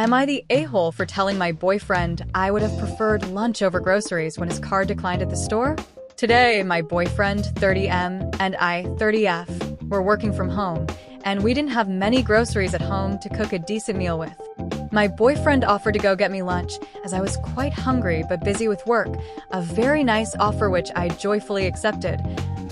Am I the a-hole for telling my boyfriend I would have preferred lunch over groceries when his card declined at the store? Today, my boyfriend, 30M, and I, 30F, were working from home, and we didn't have many groceries at home to cook a decent meal with. My boyfriend offered to go get me lunch, as I was quite hungry but busy with work, a very nice offer which I joyfully accepted,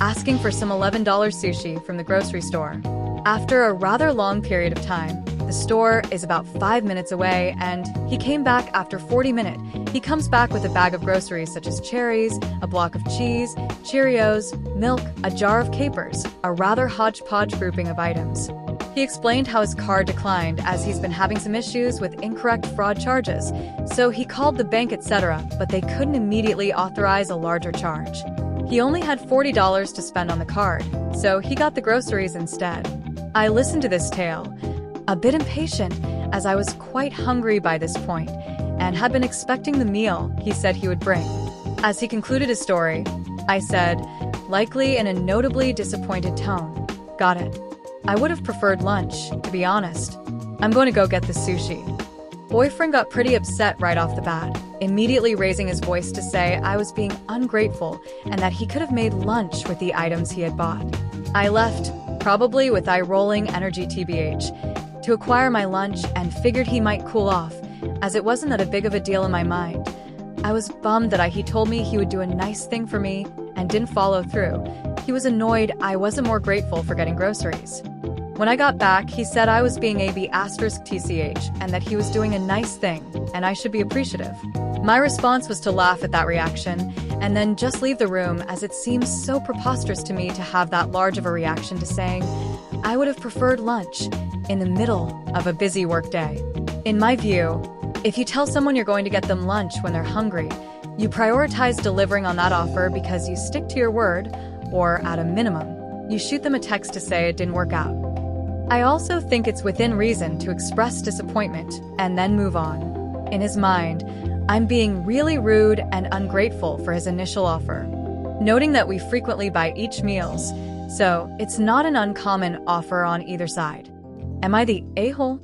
asking for some $11 sushi from the grocery store. After a rather long period of time, the store is about 5 minutes away, and he came back after 40 minutes. He comes back with a bag of groceries such as cherries, a block of cheese, Cheerios, milk, a jar of capers, a rather hodgepodge grouping of items. He explained how his card declined as he's been having some issues with incorrect fraud charges, so he called the bank, etc., but they couldn't immediately authorize a larger charge. He only had $40 to spend on the card, so he got the groceries instead. I listened to this tale, a bit impatient, as I was quite hungry by this point, and had been expecting the meal he said he would bring. As he concluded his story, I said, likely in a notably disappointed tone, "Got it. I would have preferred lunch, to be honest. I'm going to go get the sushi." Boyfriend got pretty upset right off the bat, immediately raising his voice to say I was being ungrateful and that he could have made lunch with the items he had bought. I left, probably with eye-rolling energy tbh, to acquire my lunch and figured he might cool off, as it wasn't that a big of a deal in my mind. I was bummed that he told me he would do a nice thing for me and didn't follow through. He was annoyed I wasn't more grateful for getting groceries. When I got back, he said I was being AB*TCH and that he was doing a nice thing and I should be appreciative. My response was to laugh at that reaction and then just leave the room, as it seems so preposterous to me to have that large of a reaction to saying I would have preferred lunch in the middle of a busy workday. In my view, if you tell someone you're going to get them lunch when they're hungry, you prioritize delivering on that offer because you stick to your word, or at a minimum, you shoot them a text to say it didn't work out. I also think it's within reason to express disappointment and then move on. In his mind, I'm being really rude and ungrateful for his initial offer, noting that we frequently buy each meals, so it's not an uncommon offer on either side. Am I the a-hole?